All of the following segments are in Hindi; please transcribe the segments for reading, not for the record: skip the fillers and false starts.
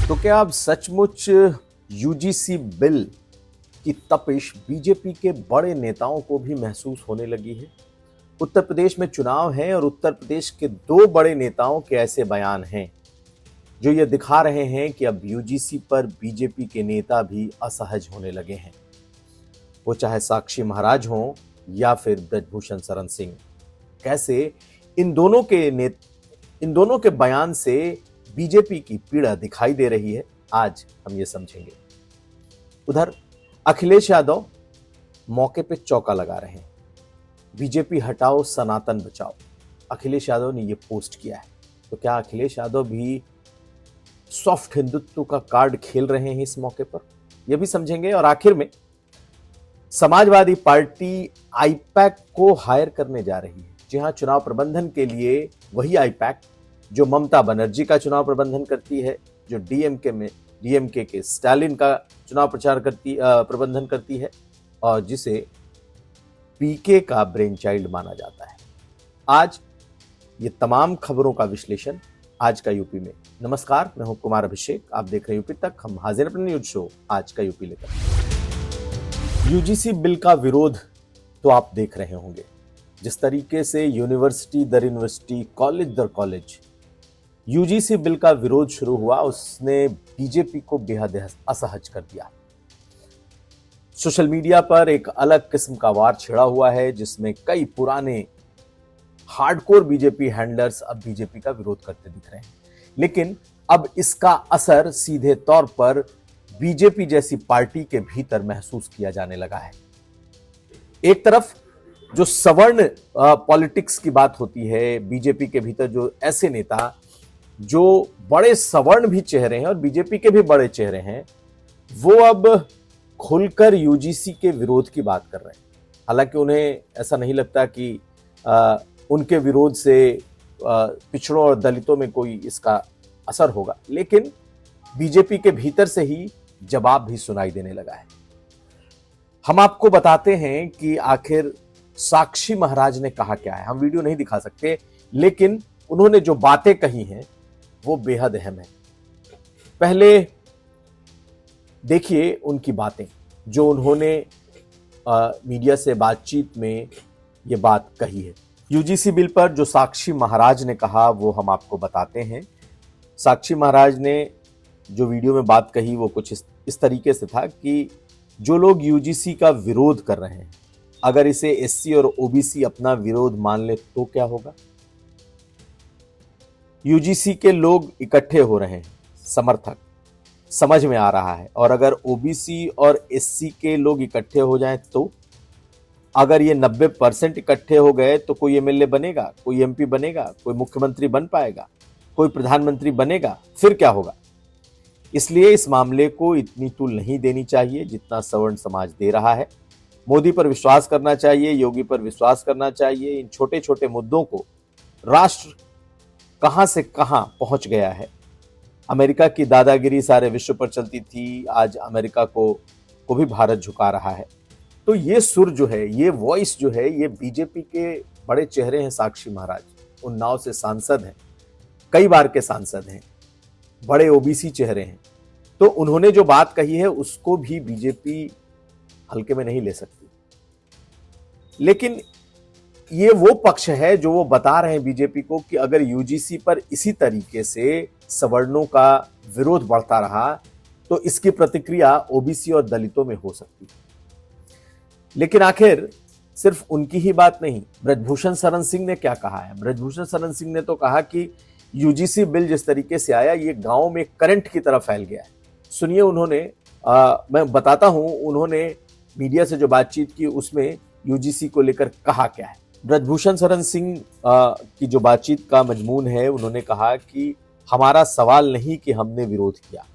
तो क्या अब सचमुच यूजीसी बिल की तपिश बीजेपी के बड़े नेताओं को भी महसूस होने लगी है? उत्तर प्रदेश में चुनाव है और उत्तर प्रदेश के दो बड़े नेताओं के ऐसे बयान हैं जो ये दिखा रहे हैं कि अब यूजीसी पर बीजेपी के नेता भी असहज होने लगे हैं, वो चाहे साक्षी महाराज हों या फिर ब्रजभूषण शरण सिंह। कैसे इन दोनों के बयान से बीजेपी की पीड़ा दिखाई दे रही है, आज हम ये समझेंगे। उधर अखिलेश यादव मौके पे चौका लगा रहे हैं। बीजेपी हटाओ सनातन बचाओ, अखिलेश यादव ने ये पोस्ट किया है। तो क्या अखिलेश यादव भी सॉफ्ट हिंदुत्व का कार्ड खेल रहे हैं इस मौके पर, यह भी समझेंगे। और आखिर में समाजवादी पार्टी आईपैक को हायर करने जा रही है। जी हां, चुनाव प्रबंधन के लिए वही आईपैक जो ममता बनर्जी का चुनाव प्रबंधन करती है, जो डीएमके के स्टालिन का चुनाव प्रबंधन करती है और जिसे पीके का ब्रेन चाइल्ड माना जाता है। आज ये तमाम खबरों का विश्लेषण आज का यूपी में। नमस्कार, मैं हूं कुमार अभिषेक, आप देख रहे हैं यूपी तक। हम हाजिर अपने न्यूज शो आज का यूपी लेकर। यूजीसी बिल का विरोध तो आप देख रहे होंगे, जिस तरीके से यूनिवर्सिटी दर यूनिवर्सिटी, कॉलेज दर कॉलेज यूजीसी बिल का विरोध शुरू हुआ, उसने बीजेपी को बेहद असहज कर दिया। सोशल मीडिया पर एक अलग किस्म का वार छिड़ा हुआ है, जिसमें कई पुराने हार्डकोर बीजेपी हैंडलर्स अब बीजेपी का विरोध करते दिख रहे हैं। लेकिन अब इसका असर सीधे तौर पर बीजेपी जैसी पार्टी के भीतर महसूस किया जाने लगा है। एक तरफ जो सवर्ण पॉलिटिक्स की बात होती है बीजेपी के भीतर, जो ऐसे नेता जो बड़े सवर्ण भी चेहरे हैं और बीजेपी के भी बड़े चेहरे हैं, वो अब खुलकर यूजीसी के विरोध की बात कर रहे हैं। हालांकि उन्हें ऐसा नहीं लगता कि उनके विरोध से पिछड़ों और दलितों में कोई इसका असर होगा, लेकिन बीजेपी के भीतर से ही जवाब भी सुनाई देने लगा है। हम आपको बताते हैं कि आखिर साक्षी महाराज ने कहा क्या है। हम वीडियो नहीं दिखा सकते, लेकिन उन्होंने जो बातें कही हैं वो बेहद अहम है। पहले देखिए उनकी बातें, जो उन्होंने मीडिया से बातचीत में ये बात कही है। यूजीसी बिल पर जो साक्षी महाराज ने कहा वो हम आपको बताते हैं। साक्षी महाराज ने जो वीडियो में बात कही वो कुछ इस तरीके से था कि जो लोग यूजीसी का विरोध कर रहे हैं, अगर इसे एससी और ओबीसी अपना विरोध मान ले तो क्या होगा। यूजीसी के लोग इकट्ठे हो रहे हैं, समर्थक, समझ में आ रहा है। और अगर ओबीसी और एससी के लोग इकट्ठे हो जाएं तो अगर ये 90% इकट्ठे हो गए तो कोई एमएलए बनेगा, कोई एमपी बनेगा, कोई मुख्यमंत्री बन पाएगा, कोई प्रधानमंत्री बनेगा, फिर क्या होगा। इसलिए इस मामले को इतनी तूल नहीं देनी चाहिए जितना सवर्ण समाज दे रहा है। मोदी पर विश्वास करना चाहिए, योगी पर विश्वास करना चाहिए। इन छोटे छोटे मुद्दों को राष्ट्र कहां से कहां पहुंच गया है। अमेरिका की दादागिरी सारे विश्व पर चलती थी, आज अमेरिका को भी भारत झुका रहा है। तो ये सुर जो है, ये वॉइस जो है, ये बीजेपी के बड़े चेहरे हैं। साक्षी महाराज उन्नाव से सांसद हैं, कई बार के सांसद हैं, बड़े ओबीसी चेहरे हैं। तो उन्होंने जो बात कही है उसको भी बीजेपी हल्के में नहीं ले सकती। लेकिन ये वो पक्ष है जो वो बता रहे हैं बीजेपी को कि अगर यूजीसी पर इसी तरीके से सवर्णों का विरोध बढ़ता रहा तो इसकी प्रतिक्रिया ओबीसी और दलितों में हो सकती है। लेकिन आखिर सिर्फ उनकी ही बात नहीं, ब्रजभूषण शरण सिंह ने क्या कहा है। ब्रजभूषण शरण सिंह ने तो कहा कि यूजीसी बिल जिस तरीके से आया, ये गांव में करंट की तरह फैल गया है। सुनिए उन्होंने, मैं बताता हूं उन्होंने मीडिया से जो बातचीत की उसमें यूजीसी को लेकर कहा क्या है। ब्रजभूषण शरण सिंह की जो बातचीत का मजमून है, उन्होंने कहा कि हमारा सवाल नहीं कि हमने विरोध किया,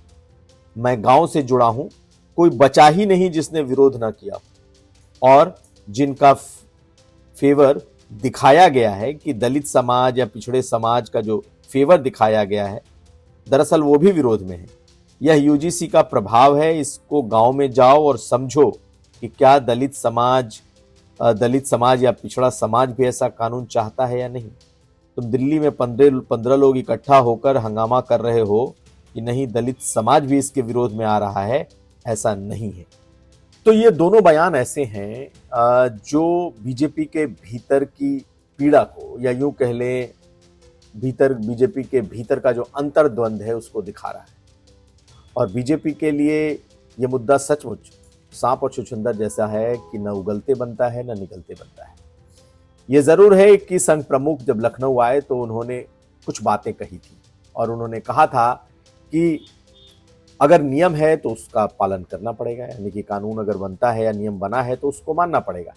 मैं गांव से जुड़ा हूं, कोई बचा ही नहीं जिसने विरोध ना किया। और जिनका फेवर दिखाया गया है कि दलित समाज या पिछड़े समाज का जो फेवर दिखाया गया है, दरअसल वो भी विरोध में है। यह यूजीसी का प्रभाव है। इसको गांव में जाओ और समझो कि क्या दलित समाज या पिछड़ा समाज भी ऐसा कानून चाहता है या नहीं। तुम दिल्ली में 15 लोग इकट्ठा होकर हंगामा कर रहे हो कि नहीं दलित समाज भी इसके विरोध में आ रहा है, ऐसा नहीं है। तो ये दोनों बयान ऐसे हैं जो बीजेपी के भीतर की पीड़ा को, या यूं कह लें बीजेपी के भीतर का जो अंतर्द्वंद है उसको दिखा रहा है। और बीजेपी के लिए ये मुद्दा सचमुच सांप और छुछुंदर जैसा है कि न उगलते बनता है न निगलते बनता है। ये जरूर है कि संघ प्रमुख जब लखनऊ आए तो उन्होंने कुछ बातें कही थी और उन्होंने कहा था कि अगर नियम है तो उसका पालन करना पड़ेगा, यानी कि कानून अगर बनता है या नियम बना है तो उसको मानना पड़ेगा।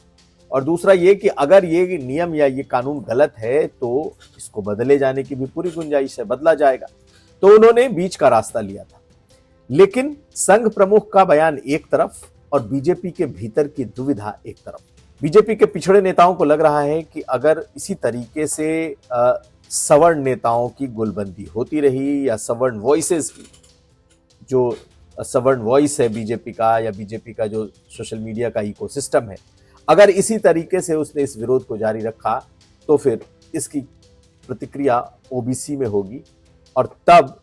और दूसरा ये कि अगर ये नियम या ये कानून गलत है तो इसको बदले जाने की भी पूरी गुंजाइश है, बदला जाएगा। तो उन्होंने बीच का रास्ता लिया था। लेकिन संघ प्रमुख का बयान एक तरफ और बीजेपी के भीतर की दुविधा एक तरफ। बीजेपी के पिछड़े नेताओं को लग रहा है कि अगर इसी तरीके से सवर्ण नेताओं की गुलबंदी होती रही या सवर्ण वॉइसेस की, जो सवर्ण वॉइस है बीजेपी का या बीजेपी का जो सोशल मीडिया का इकोसिस्टम है, अगर इसी तरीके से उसने इस विरोध को जारी रखा तो फिर इसकी प्रतिक्रिया ओबीसी में होगी और तब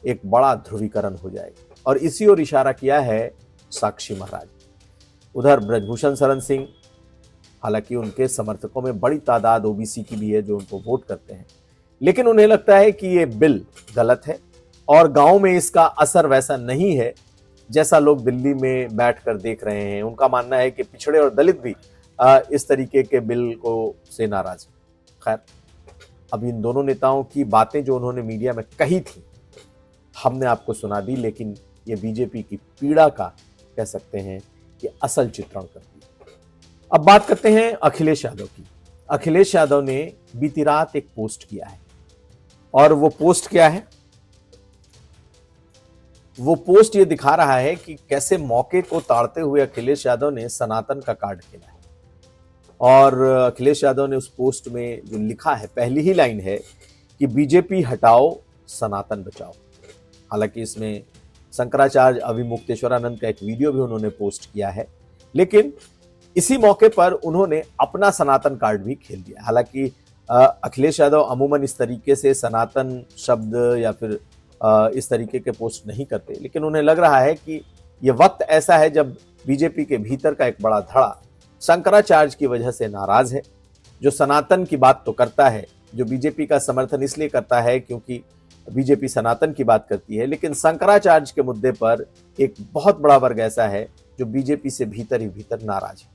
एक बड़ा ध्रुवीकरण हो जाएगा। और इसी ओर इशारा किया है साक्षी महाराज। उधर ब्रजभूषण शरण सिंह, हालांकि उनके समर्थकों में बड़ी तादाद ओबीसी की भी है जो उनको वोट करते हैं, लेकिन उन्हें लगता है कि ये बिल गलत है और गांव में इसका असर वैसा नहीं है जैसा लोग दिल्ली में बैठकर देख रहे हैं। उनका मानना है कि पिछड़े और दलित भी इस तरीके के बिल को से नाराज हैं। खैर, अब इन दोनों नेताओं की बातें जो उन्होंने मीडिया में कही थी हमने आपको सुना दी, लेकिन ये बीजेपी की पीड़ा का कह सकते हैं कि असल चित्रण करती है। अब बात करते हैं अखिलेश यादव की। अखिलेश यादव ने बीती रात एक पोस्ट किया है और वो पोस्ट क्या है? वो पोस्ट ये दिखा रहा है कि कैसे मौके को ताड़ते हुए अखिलेश यादव ने सनातन का कार्ड खेला है। और अखिलेश यादव ने उस पोस्ट में जो लिखा है, पहली ही लाइन है कि बीजेपी हटाओ सनातन बचाओ। हालांकि इसमें शंकराचार्य अभिमुक्तेश्वरानंद का एक वीडियो भी उन्होंने पोस्ट किया है, लेकिन इसी मौके पर उन्होंने अपना सनातन कार्ड भी खेल दिया। हालांकि अखिलेश यादव अमूमन इस तरीके से सनातन शब्द या फिर इस तरीके के पोस्ट नहीं करते, लेकिन उन्हें लग रहा है कि यह वक्त ऐसा है जब बीजेपी के भीतर का एक बड़ा धड़ा शंकराचार्य की वजह से नाराज है, जो सनातन की बात तो करता है, जो बीजेपी का समर्थन इसलिए करता है क्योंकि बीजेपी सनातन की बात करती है, लेकिन शंकराचार्य के मुद्दे पर एक बहुत बड़ा वर्ग ऐसा है जो बीजेपी से भीतर ही भीतर नाराज है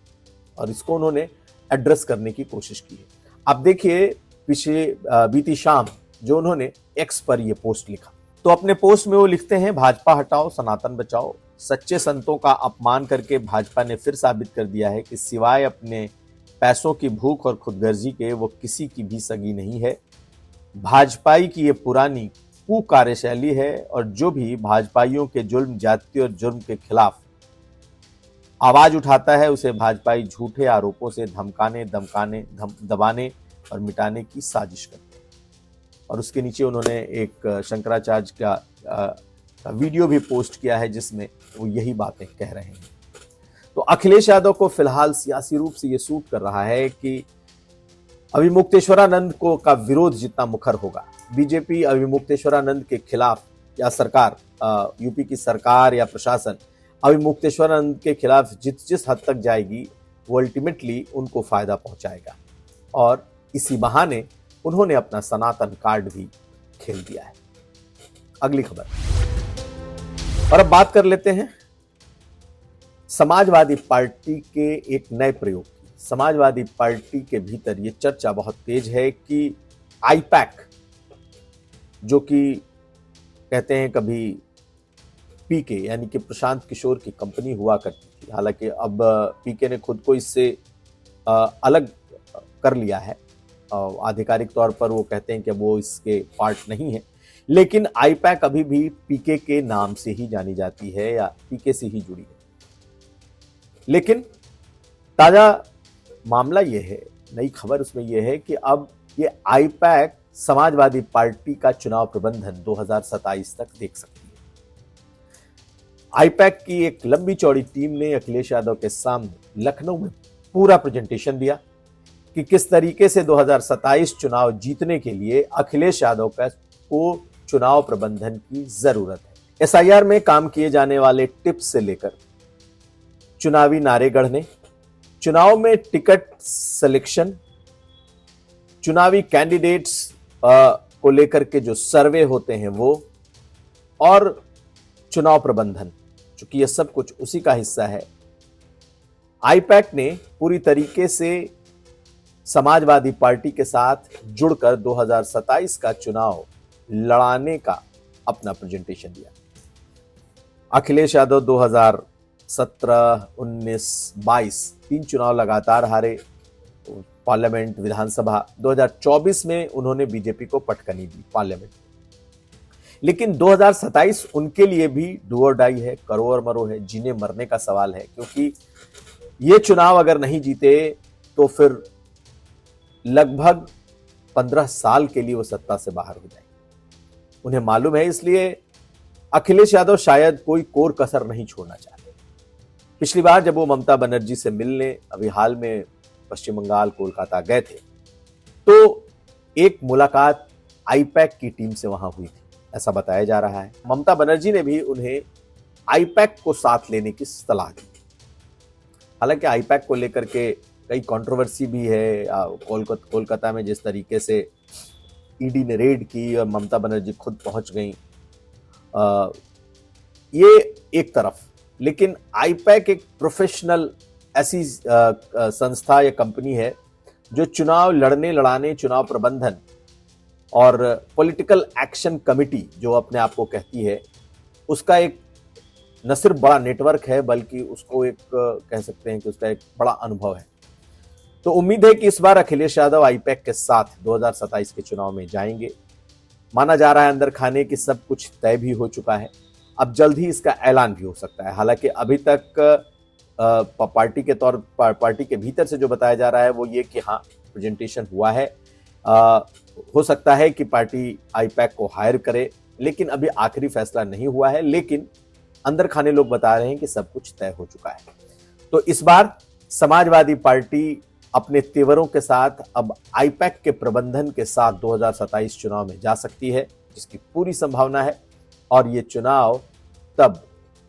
और इसको उन्होंने एड्रेस करने की कोशिश की है। आप देखिए बीती शाम जो उन्होंने एक्स पर यह पोस्ट लिखा, तो अपने पोस्ट में वो लिखते हैं, भाजपा हटाओ सनातन बचाओ। सच्चे संतों का अपमान करके भाजपा ने फिर साबित कर दिया है कि सिवाय अपने पैसों की भूख और खुदगर्जी के वो किसी की भी सगी नहीं है। भाजपाई की ये पुरानी कार्यशैली है और जो भी भाजपाइयों के जुल्म, जाति और जुर्म के खिलाफ आवाज उठाता है उसे भाजपाई झूठे आरोपों से धमकाने, दबाने और मिटाने की साजिश करते हैं। और उसके नीचे उन्होंने एक शंकराचार्य का वीडियो भी पोस्ट किया है जिसमें वो यही बातें कह रहे हैं। तो अखिलेश यादव को फिलहाल सियासी रूप से ये सूट कर रहा है कि अभिमुक्तेश्वरानंद को का विरोध जितना मुखर होगा, बीजेपी अभिमुक्तेश्वरानंद के खिलाफ या सरकार, यूपी की सरकार या प्रशासन अभिमुक्तेश्वरानंद के खिलाफ जिस हद तक जाएगी वो अल्टीमेटली उनको फायदा पहुंचाएगा। और इसी बहाने उन्होंने अपना सनातन कार्ड भी खेल दिया है। अगली खबर, और अब बात कर लेते हैं समाजवादी पार्टी के एक नए प्रयोग की। समाजवादी पार्टी के भीतर यह चर्चा बहुत तेज है कि आईपैक, जो कि कहते हैं कभी पीके यानी कि प्रशांत किशोर की कंपनी हुआ करती थी, हालांकि अब पीके ने खुद को इससे अलग कर लिया है। आधिकारिक तौर पर वो कहते हैं कि वो इसके पार्ट नहीं है, लेकिन आईपैक अभी भी पीके के नाम से ही जानी जाती है या पीके से ही जुड़ी है। लेकिन ताजा मामला यह है, नई खबर उसमें यह है कि अब ये आईपैक समाजवादी पार्टी का चुनाव प्रबंधन 2027 तक देख सकती है। आईपैक की एक लंबी चौड़ी टीम ने अखिलेश यादव के सामने लखनऊ में पूरा प्रेजेंटेशन दिया कि किस तरीके से 2027 चुनाव जीतने के लिए अखिलेश यादव को चुनाव प्रबंधन की जरूरत है। एसआईआर में काम किए जाने वाले टिप्स से लेकर चुनावी नारे गढ़ने, चुनाव में टिकट सिलेक्शन, चुनावी कैंडिडेट्स को लेकर के जो सर्वे होते हैं वो, और चुनाव प्रबंधन, चूंकि यह सब कुछ उसी का हिस्सा है। आईपैक ने पूरी तरीके से समाजवादी पार्टी के साथ जुड़कर 2027 का चुनाव लड़ाने का अपना प्रेजेंटेशन दिया। अखिलेश यादव 2017, 19, 22 तीन चुनाव लगातार हारे, पार्लियामेंट, विधानसभा। 2024 में उन्होंने बीजेपी को पटकनी दी पार्लियामेंट, लेकिन 2027 उनके लिए भी डू और डाई है, करो और मरो है, जीने मरने का सवाल है, क्योंकि ये चुनाव अगर नहीं जीते तो फिर लगभग 15 साल के लिए वो सत्ता से बाहर हो जाएंगे। उन्हें मालूम है, इसलिए अखिलेश यादव शायद कोई कोर कसर नहीं छोड़ना चाहते। पिछली बार जब वो ममता बनर्जी से मिलने अभी हाल में पश्चिम बंगाल, कोलकाता गए थे, तो एक मुलाकात आईपैक की टीम से वहां हुई थी, ऐसा बताया जा रहा है। ममता बनर्जी ने भी उन्हें आईपैक को साथ लेने की सलाह दी। हालांकि आईपैक को लेकर के कई कंट्रोवर्सी भी है। कोलकाता में जिस तरीके से ईडी ने रेड की और ममता बनर्जी खुद पहुंच गई, ये एक तरफ, लेकिन आईपैक एक प्रोफेशनल ऐसी संस्था या कंपनी है जो चुनाव लड़ाने, चुनाव प्रबंधन और पॉलिटिकल एक्शन कमिटी जो अपने आप को कहती है, उसका एक न सिर्फ बड़ा नेटवर्क है, बल्कि उसको एक कह सकते हैं कि उसका एक बड़ा अनुभव है। तो उम्मीद है कि इस बार अखिलेश यादव आईपैक के साथ 2027 के चुनाव में जाएंगे। माना जा रहा है अंदर खाने की सब कुछ तय भी हो चुका है, अब जल्द ही इसका ऐलान भी हो सकता है। हालांकि अभी तक पार्टी के भीतर से जो बताया जा रहा है वो ये कि हाँ, प्रेजेंटेशन हुआ है, हो सकता है कि पार्टी आईपैक को हायर करे, लेकिन अभी आखिरी फैसला नहीं हुआ है। लेकिन अंदर खाने लोग बता रहे हैं कि सब कुछ तय हो चुका है। तो इस बार समाजवादी पार्टी अपने तेवरों के साथ अब आईपैक के प्रबंधन के साथ 2027 चुनाव में जा सकती है, जिसकी पूरी संभावना है। और ये चुनाव तब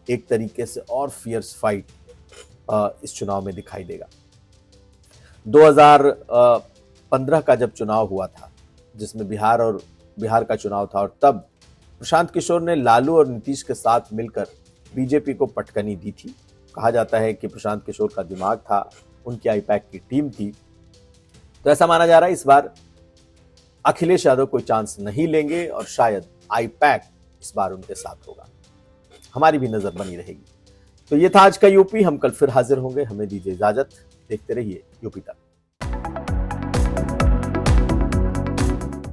एक तरीके से और फियर्स फाइट इस चुनाव में दिखाई देगा। 2015 का जब चुनाव हुआ था, जिसमें बिहार का चुनाव था, और तब प्रशांत किशोर ने लालू और नीतीश के साथ मिलकर बीजेपी को पटकनी दी थी। कहा जाता है कि प्रशांत किशोर का दिमाग था, उनकी आईपैक की टीम थी। तो ऐसा माना जा रहा है इस बार अखिलेश यादव कोई चांस नहीं लेंगे और शायद आईपैक इस बार उनके साथ होगा। हमारी भी नजर बनी रहेगी। तो ये था आज का यूपी। हम कल फिर हाजिर होंगे। हमें दीजिए इजाजत। देखते रहिए यूपी तक।